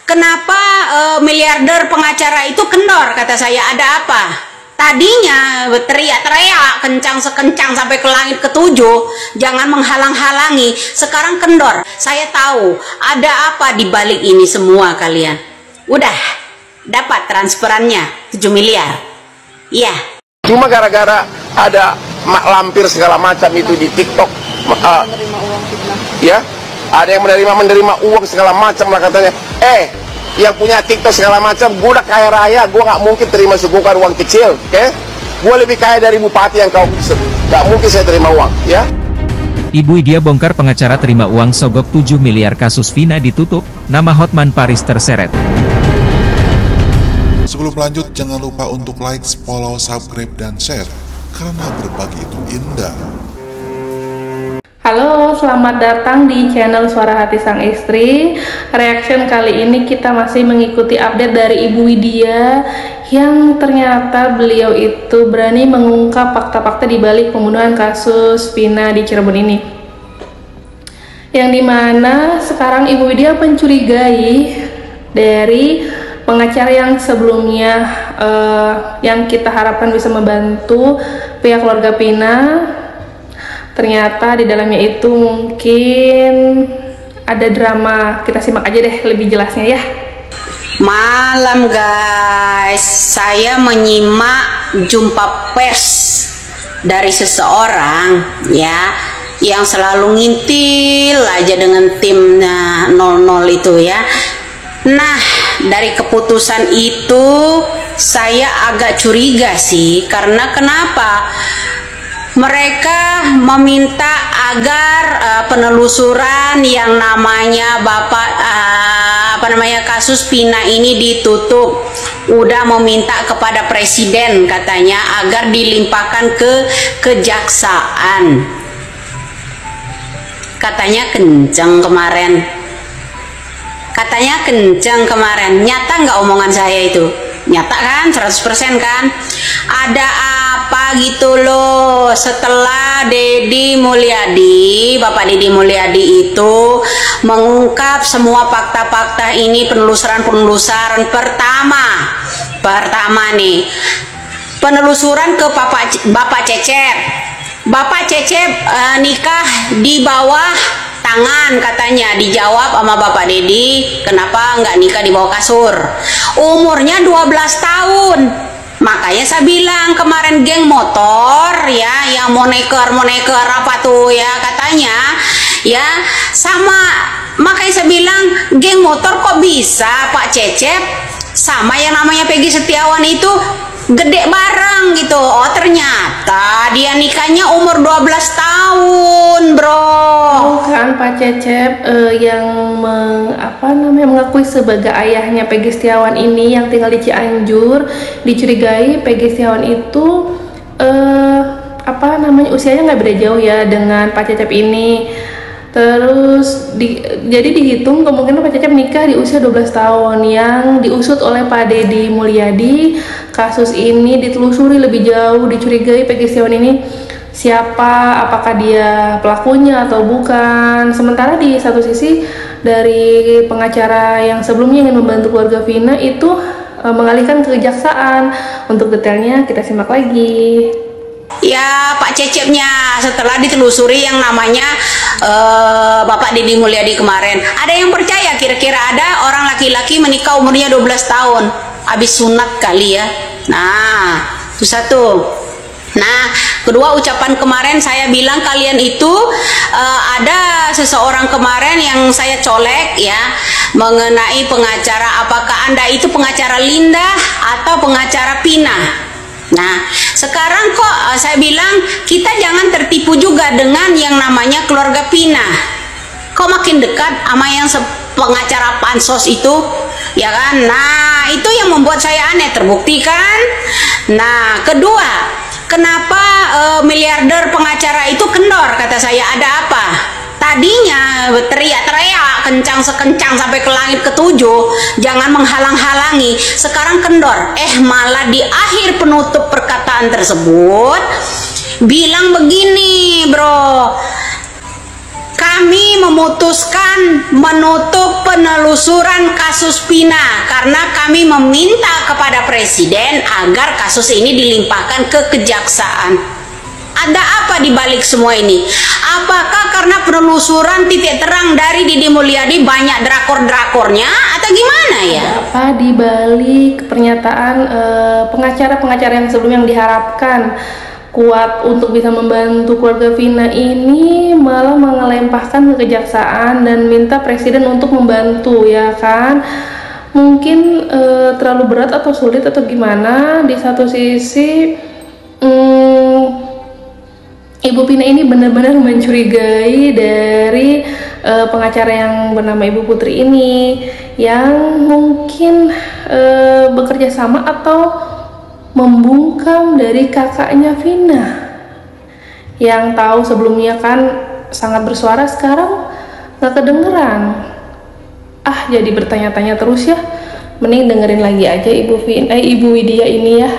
Kenapa miliarder pengacara itu kendor? Kata saya, ada apa? Tadinya teriak-teriak kencang sekencang sampai ke langit ketujuh, jangan menghalang-halangi. Sekarang kendor. Saya tahu ada apa di balik ini semua kalian. Udah dapat transferannya 7 miliar. Iya. Cuma gara-gara ada mak lampir segala macam itu di TikTok, menerima uang fitnah. ya, ada yang menerima uang segala macam lah katanya. Yang punya TikTok segala macam, gue udah kaya raya, gue nggak mungkin terima suguhan uang kecil, oke? Gue lebih kaya dari bupati yang kau maksud, nggak mungkin saya terima uang, ya? Ibu Widya bongkar pengacara terima uang sogok 7 miliar, kasus Vina ditutup, nama Hotman Paris terseret. Sebelum lanjut, jangan lupa untuk like, follow, subscribe, dan share, karena berbagi itu indah. Halo, selamat datang di channel Suara Hati Sang Istri. Reaction kali ini kita masih mengikuti update dari Ibu Widya yang ternyata beliau itu berani mengungkap fakta-fakta di balik pembunuhan kasus Vina di Cirebon ini. Yang dimana sekarang Ibu Widya mencurigai dari pengacara yang sebelumnya yang kita harapkan bisa membantu pihak keluarga Vina. Ternyata di dalamnya itu mungkin ada drama. Kita simak aja deh lebih jelasnya ya. Malam guys, saya menyimak jumpa pers dari seseorang ya yang selalu ngintil aja dengan tim 00 itu ya. Nah, dari keputusan itu saya agak curiga sih, karena kenapa? Mereka meminta agar penelusuran yang namanya kasus Vina ini ditutup. Udah meminta kepada presiden katanya agar dilimpahkan ke kejaksaan. Katanya kenceng kemarin. Nyata nggak omongan saya itu? Nyata kan, 100% kan? Ada apa gitu loh setelah Bapak Deddy Mulyadi itu mengungkap semua fakta-fakta ini, penelusuran pertama nih, penelusuran ke Bapak Cecep nikah di bawah tangan katanya. Dijawab sama Bapak Deddy, kenapa nggak nikah di bawah kasur? Umurnya 12 tahun. Makanya saya bilang kemarin geng motor ya, yang moneker apa tuh ya katanya ya, sama. Makanya saya bilang geng motor kok bisa Pak Cecep sama yang namanya Peggy Setiawan itu gede bareng gitu. Oh ternyata dia nikahnya umur 12 tahun bro. Bukan Pak Cecep yang mengakui sebagai ayahnya Peggy Setiawan ini yang tinggal di Cianjur. Dicurigai Peggy Setiawan itu usianya nggak beda jauh ya dengan Pak Cecep ini. Terus jadi dihitung kemungkinan Pak Cecep nikah di usia 12 tahun yang diusut oleh Pak Deddy Mulyadi. Kasus ini ditelusuri lebih jauh, dicurigai Peggy Setiawan ini siapa, apakah dia pelakunya atau bukan. Sementara di satu sisi dari pengacara yang sebelumnya ingin membantu keluarga Vina itu mengalihkan ke kejaksaan. Untuk detailnya kita simak lagi. Ya Pak Cecepnya setelah ditelusuri yang namanya Bapak Deddy Mulyadi kemarin, ada yang percaya kira-kira ada orang laki-laki menikah umurnya 12 tahun habis sunat kali ya. Nah itu satu. Nah kedua, ucapan kemarin saya bilang kalian itu ada seseorang kemarin yang saya colek ya mengenai pengacara, apakah Anda itu pengacara Linda atau pengacara Vina. Nah sekarang kok saya bilang kita jangan tertipu juga dengan yang namanya keluarga Vina. Kok makin dekat sama yang pengacara pansos itu ya kan. Nah itu yang membuat saya aneh, terbukti kan. Nah kedua, kenapa miliarder pengacara itu kendor? Kata saya, ada apa? Tadinya teriak-teriak kencang sekencang sampai ke langit ketujuh, jangan menghalang-halangi. Sekarang kendor. Malah di akhir penutup perkataan tersebut bilang begini bro, kami memutuskan menutup penelusuran kasus Vina karena kami meminta kepada Presiden agar kasus ini dilimpahkan ke kejaksaan. Ada apa di balik semua ini? Apakah karena penelusuran titik terang dari Deddy Mulyadi banyak drakor-drakornya atau gimana ya? Apa di balik pernyataan pengacara-pengacara yang sebelumnya yang diharapkan kuat untuk bisa membantu keluarga Vina ini malah mengelempahkan ke kejaksaan dan minta Presiden untuk membantu, ya kan? Mungkin terlalu berat atau sulit atau gimana. Di satu sisi Ibu Vina ini benar-benar mencurigai dari pengacara yang bernama Ibu Putri ini yang mungkin bekerja sama atau membungkam dari kakaknya Vina yang tahu sebelumnya kan sangat bersuara, sekarang nggak kedengeran. Jadi bertanya-tanya terus ya. Mending dengerin lagi aja Ibu Widya ini ya.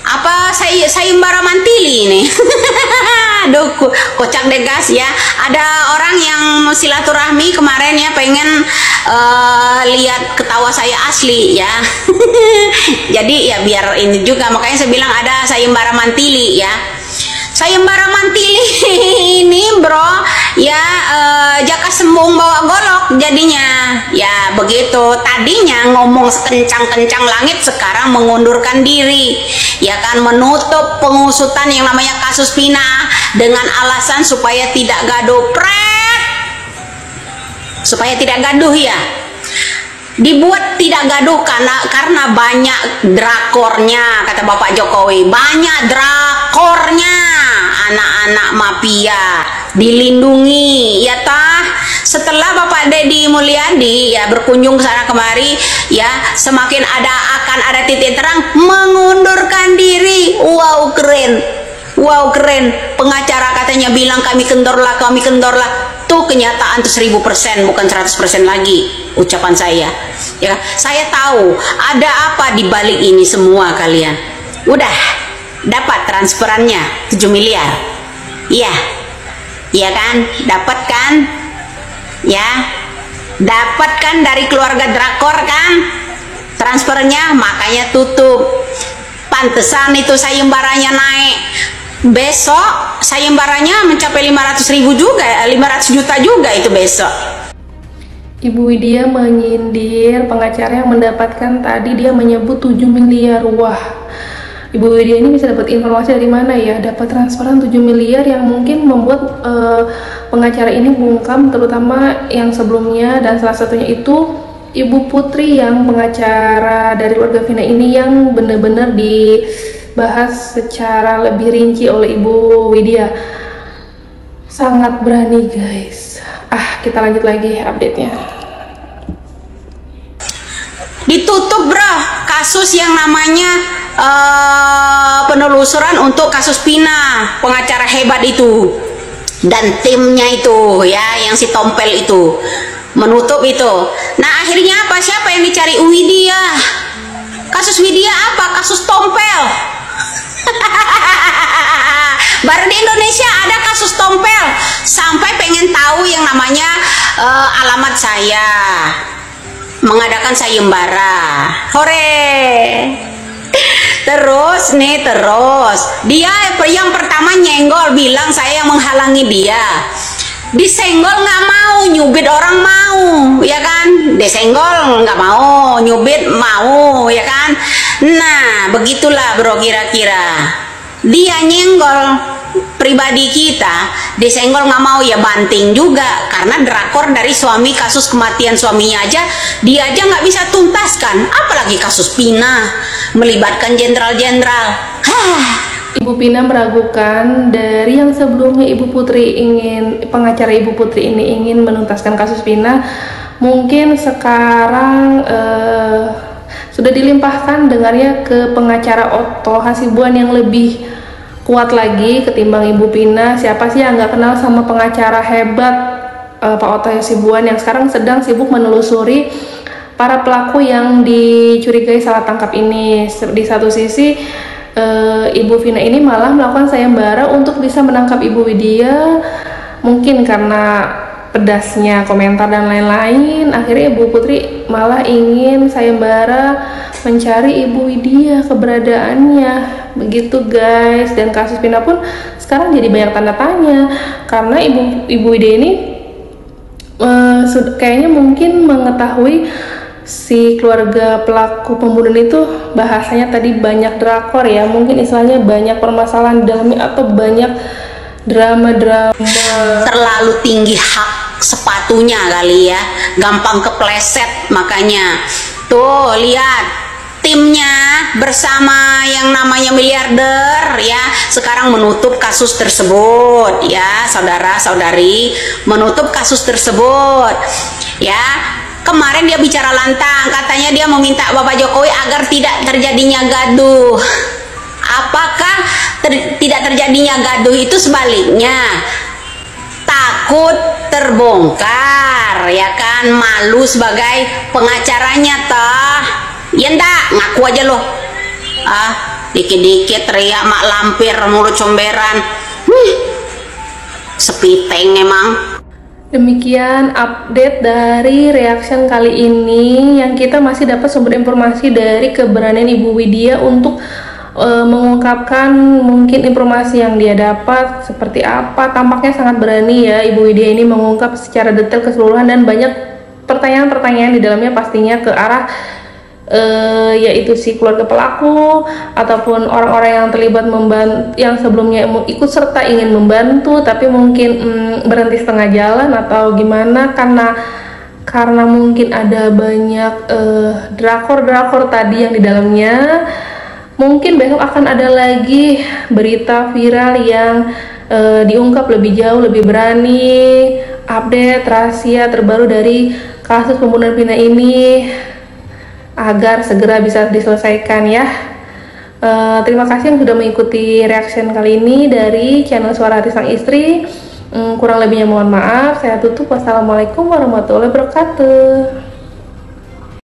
Apa sayembara mantili ini? Aduh, kocak deh guys ya. Ada orang yang silaturahmi kemarin ya, pengen lihat ketawa saya asli ya. Jadi ya biar ini juga, makanya saya bilang ada sayembara mantili ya. Sayembara mantili ini bro ya, jaka sembung bawa golok jadinya ya begitu. Tadinya ngomong sekencang-kencang langit, sekarang mengundurkan diri ya kan, menutup pengusutan yang namanya kasus Vina dengan alasan supaya tidak gaduh, supaya tidak gaduh ya. Dibuat tidak gaduh karena banyak drakornya, kata Bapak Jokowi, banyak drakornya, anak-anak mafia dilindungi ya tah. Setelah Bapak Deddy Mulyadi ya berkunjung ke sana kemari ya, semakin akan ada titik terang mengundurkan diri. Wow keren, wow keren. Pengacara katanya bilang kami kendorlah. Tuh kenyataan tuh 1000%, bukan 100% lagi ucapan saya ya. Saya tahu ada apa di balik ini semua. Kalian udah dapat transferannya 7 miliar, iya kan, dapat kan ya, dapat kan dari keluarga drakor kan transfernya, makanya tutup. Pantesan itu sayembaranya naik. Besok sayembaranya mencapai 500.000 juga, 500 juta juga itu besok. Ibu Widya menyindir pengacara yang mendapatkan, tadi dia menyebut 7 miliar. Wah, Ibu Widya ini bisa dapat informasi dari mana ya? Dapat transferan 7 miliar yang mungkin membuat pengacara ini bungkam, terutama yang sebelumnya, dan salah satunya itu Ibu Putri yang pengacara dari keluarga Vina ini yang benar-benar dibahas secara lebih rinci oleh Ibu Widya. Sangat berani guys. Kita lanjut lagi update-nya. Ditutup bro kasus yang namanya penelusuran untuk kasus Vina, pengacara hebat itu dan timnya itu ya, yang si Tompel itu menutup itu. Nah akhirnya apa, siapa yang dicari? Widya. Kasus Widya apa? Kasus Tompel. Baru di Indonesia ada kasus Tompel, sampai pengen tahu yang namanya alamat saya, mengadakan sayembara. Hore. Terus dia yang pertama nyenggol, bilang saya yang menghalangi dia. Disenggol nggak mau, nyubit orang mau ya kan, disenggol nggak mau, nyubit mau ya kan. Nah begitulah bro, kira-kira dia nyenggol pribadi kita, disenggol nggak mau ya banting juga, karena drakor dari suami, kasus kematian suaminya aja dia aja nggak bisa tuntaskan, apalagi kasus Vina melibatkan jenderal-jenderal. Ibu Vina meragukan dari yang sebelumnya pengacara Ibu Putri ini ingin menuntaskan kasus Vina, mungkin sekarang sudah dilimpahkan dengarnya ke pengacara Otto Hasibuan yang lebih kuat lagi ketimbang Ibu Vina. Siapa sih yang nggak kenal sama pengacara hebat Pak Otto Hasibuan yang sekarang sedang sibuk menelusuri para pelaku yang dicurigai salah tangkap ini. Di satu sisi Ibu Vina ini malah melakukan sayembara untuk bisa menangkap Ibu Widya mungkin karena pedasnya komentar dan lain-lain, akhirnya Ibu Putri malah ingin sayembara mencari Ibu Widya keberadaannya, begitu guys. Dan kasus Vina pun sekarang jadi banyak tanda tanya karena Ibu Widya ini kayaknya mungkin mengetahui si keluarga pelaku pembunuhan itu, bahasanya tadi banyak drakor ya, mungkin istilahnya banyak permasalahan di dalamnya atau banyak drama-drama, terlalu tinggi hak sepatunya kali ya, gampang kepleset. Makanya tuh lihat timnya bersama yang namanya miliarder ya, sekarang menutup kasus tersebut ya, saudara-saudari, menutup kasus tersebut ya. Kemarin dia bicara lantang, katanya dia meminta Bapak Jokowi agar tidak terjadinya gaduh. Apakah tidak terjadinya gaduh itu sebaliknya? Takut terbongkar ya kan, malu sebagai pengacaranya toh. Ya enggak, ngaku aja loh. Dikit-dikit teriak mak lampir, mulut comberan. Sepiteng emang. Demikian update dari reaction kali ini, yang kita masih dapat sumber informasi dari keberanian Ibu Widya untuk mengungkapkan mungkin informasi yang dia dapat seperti apa. Tampaknya sangat berani ya Ibu Widya ini mengungkap secara detail keseluruhan, dan banyak pertanyaan-pertanyaan di dalamnya pastinya ke arah yaitu si keluarga pelaku ataupun orang-orang yang terlibat yang sebelumnya ikut serta ingin membantu tapi mungkin berhenti setengah jalan atau gimana, karena mungkin ada banyak drakor tadi yang di dalamnya. Mungkin besok akan ada lagi berita viral yang diungkap lebih jauh, lebih berani, update rahasia terbaru dari kasus pembunuhan Vina ini agar segera bisa diselesaikan ya. Terima kasih yang sudah mengikuti reaction kali ini dari channel Suara Hati Sang Istri. Kurang lebihnya mohon maaf. Saya tutup. Wassalamualaikum warahmatullahi wabarakatuh.